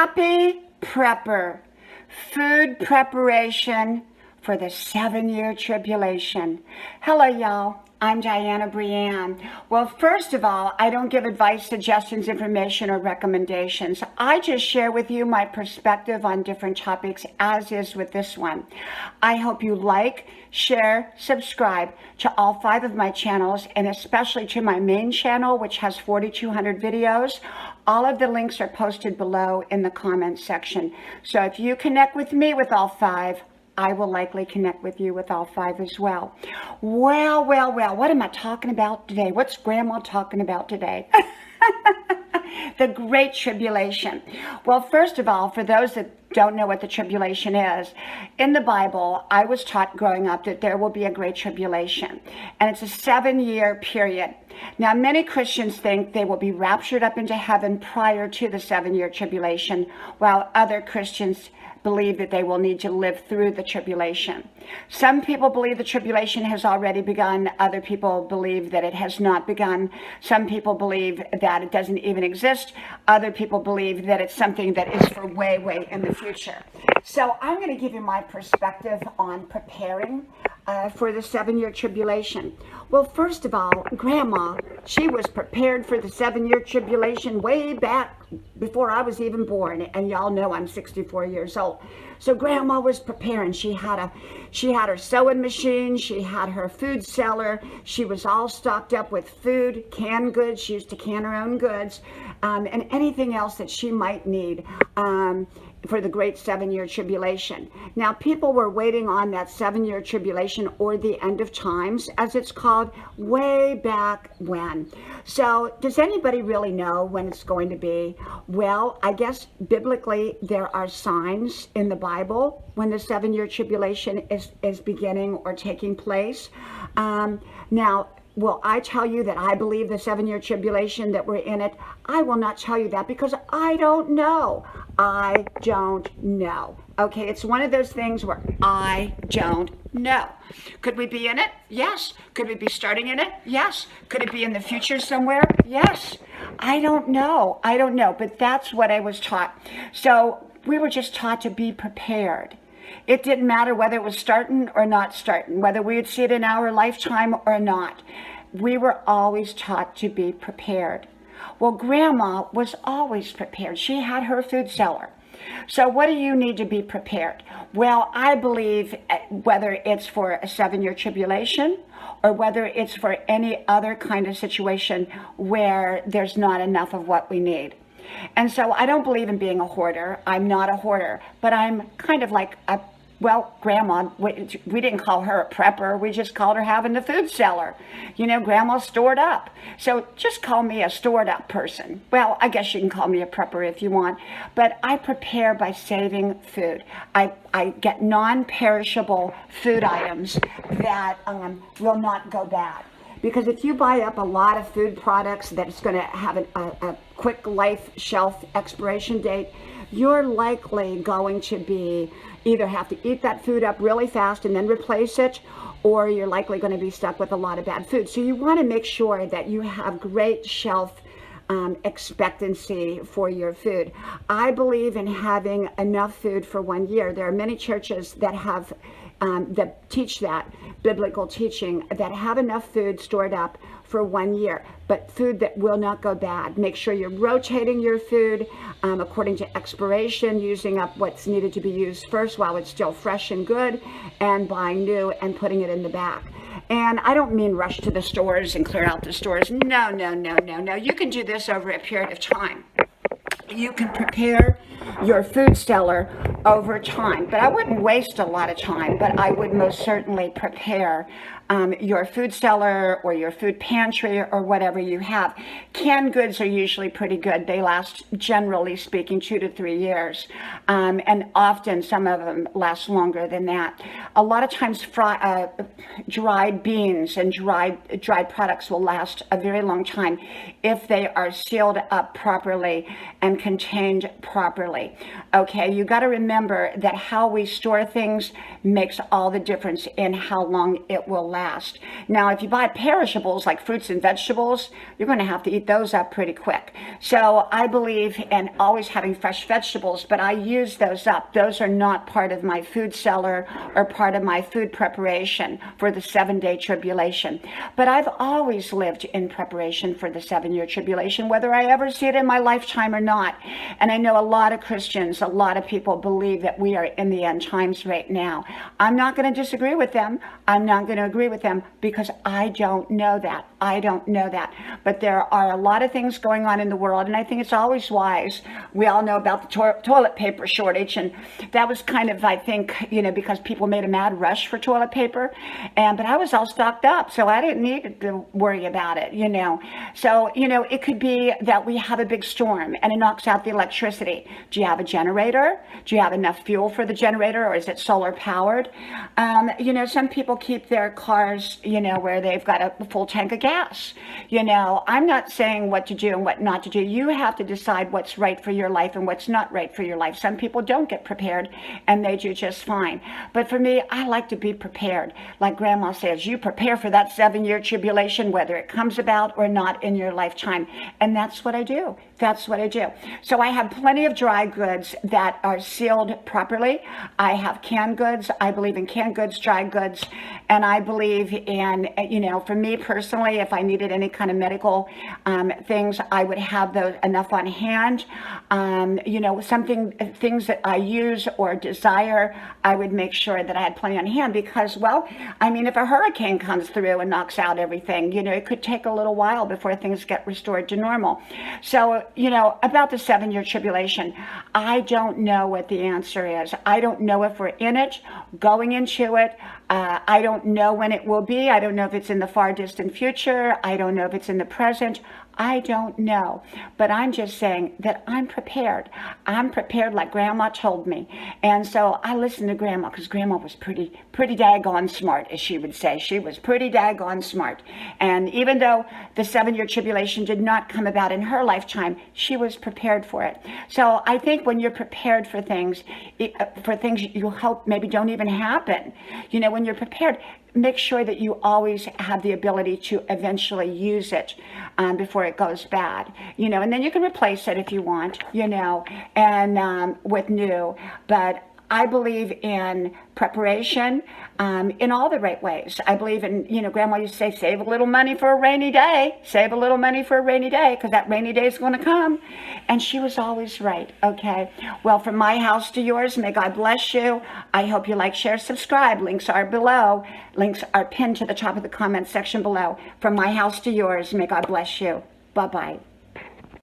Happy Prepper, food preparation for the 7-year tribulation. Hello, y'all. I'm Dianna Brianne. Well, first of all, I don't give advice, suggestions, information, or recommendations. I just share with you my perspective on different topics, as is with this one. I hope you like, share, subscribe to all 5 of my channels, and especially to my main channel, which has 4,200 videos. All of the links are posted below in the comments section. So if you connect with me with all 5, I will likely connect with you with all 5 as well. Well, what am I talking about today? What's Grandma talking about today? The Great Tribulation. Well, first of all, for those that don't know what the tribulation is, in the Bible, I was taught growing up that there will be a Great Tribulation, and it's a 7-year period. Now, many Christians think they will be raptured up into heaven prior to the 7-year tribulation, while other Christians believe that they will need to live through the tribulation. Some people believe the tribulation has already begun. Other people believe that it has not begun. Some people believe that it doesn't even exist. Other people believe that it's something that is for way in the future. So I'm going to give you my perspective on preparing for the 7-year tribulation. Well, first of all, Grandma, she was prepared for the 7-year tribulation way back before I was even born, and y'all know I'm 64 years old. So Grandma was preparing. She had her sewing machine, she had her food cellar, she was all stocked up with food, canned goods. She used to can her own goods, and anything else that she might need for the great 7-year tribulation. Now, people were waiting on that 7-year tribulation, or the end of times, as it's called, way back when. So does anybody really know when it's going to be? Well, I guess biblically there are signs in the Bible when the 7-year tribulation is beginning or taking place. Now, will I tell you that I believe the 7-year tribulation, that we're in it? I will not tell you that, because I don't know. I don't know. Okay, it's one of those things where I don't know. Could we be in it? Yes. Could we be starting in it? Yes. Could it be in the future somewhere? Yes. I don't know. But that's what I was taught. So we were just taught to be prepared. It didn't matter whether it was starting or not starting, whether we would see it in our lifetime or not. We were always taught to be prepared. Well, Grandma was always prepared. She had her food cellar. So what do you need to be prepared? Well, I believe whether it's for a 7-year tribulation or whether it's for any other kind of situation where there's not enough of what we need. And so I don't believe in being a hoarder. I'm not a hoarder, but I'm kind of like Grandma, we didn't call her a prepper. We just called her having the food cellar. You know, Grandma stored up. So just call me a stored up person. Well, I guess you can call me a prepper if you want, but I prepare by saving food. I get non-perishable food items that will not go bad. Because if you buy up a lot of food products that's going to have a quick life shelf expiration date, you're likely going to be either have to eat that food up really fast and then replace it, or you're likely going to be stuck with a lot of bad food. So you want to make sure that you have great shelf expectancy for your food. I believe in having enough food for 1 year. There are many churches that have that teach that biblical teaching, that have enough food stored up for 1 year, but food that will not go bad. Make sure you're rotating your food according to expiration, using up what's needed to be used first while it's still fresh and good, and buying new and putting it in the back. And I don't mean rush to the stores and clear out the stores. No. You can do this over a period of time. You can prepare your food cellar over time, but I wouldn't waste a lot of time, but I would most certainly prepare your food cellar or your food pantry or whatever you have. Canned goods are usually pretty good. They last, generally speaking, 2 to 3 years, and often some of them last longer than that. A lot of times dried beans and dried products will last a very long time if they are sealed up properly and contained properly. Okay, you got to remember that how we store things makes all the difference in how long it will last. last. Now, if you buy perishables like fruits and vegetables, you're going to have to eat those up pretty quick. So I believe in always having fresh vegetables, but I use those up. Those are not part of my food cellar or part of my food preparation for the 7-day tribulation. But I've always lived in preparation for the 7-year tribulation, whether I ever see it in my lifetime or not. And I know a lot of Christians, a lot of people believe that we are in the end times right now. I'm not going to disagree with them. I'm not going to agree with them because I don't know that. I don't know that. But there are a lot of things going on in the world, and I think it's always wise. We all know about the toilet paper shortage, and that was kind of, I think, because people made a mad rush for toilet paper, but I was all stocked up, so I didn't need to worry about it, So, it could be that we have a big storm and it knocks out the electricity. Do you have a generator? Do you have enough fuel for the generator, or is it solar powered? Some people keep their cars, where they've got a full tank of gas. I'm not saying what to do and what not to do. You have to decide what's right for your life and what's not right for your life. Some people don't get prepared and they do just fine. But for me, I like to be prepared. Like Grandma says, you prepare for that 7-year tribulation, whether it comes about or not in your lifetime. And that's what I do. That's what I do. So I have plenty of dry goods that are sealed properly. I have canned goods. I believe in canned goods, dry goods, and I believe in, for me personally, if I needed any kind of medical things, I would have those enough on hand. Things that I use or desire, I would make sure that I had plenty on hand because, if a hurricane comes through and knocks out everything, it could take a little while before things get restored to normal. So, about the 7-year tribulation, I don't know what the answer is. I don't know if we're in it, going into it. I don't know when it will be. I don't know if it's in the far distant future. I don't know if it's in the present. I don't know, but I'm just saying that I'm prepared. I'm prepared like Grandma told me. And so I listened to Grandma because Grandma was pretty daggone smart, as she would say. She was pretty daggone smart. And even though the 7-year tribulation did not come about in her lifetime, she was prepared for it. So I think when you're prepared for things you hope maybe don't even happen, when you're prepared, make sure that you always have the ability to eventually use it before it goes bad, and then you can replace it if you want, and with new. But I believe in preparation in all the right ways. I believe in, Grandma used to say, save a little money for a rainy day. Save a little money for a rainy day because that rainy day is going to come. And she was always right, okay? Well, from my house to yours, may God bless you. I hope you like, share, subscribe. Links are below. Links are pinned to the top of the comment section below. From my house to yours, may God bless you. Bye-bye.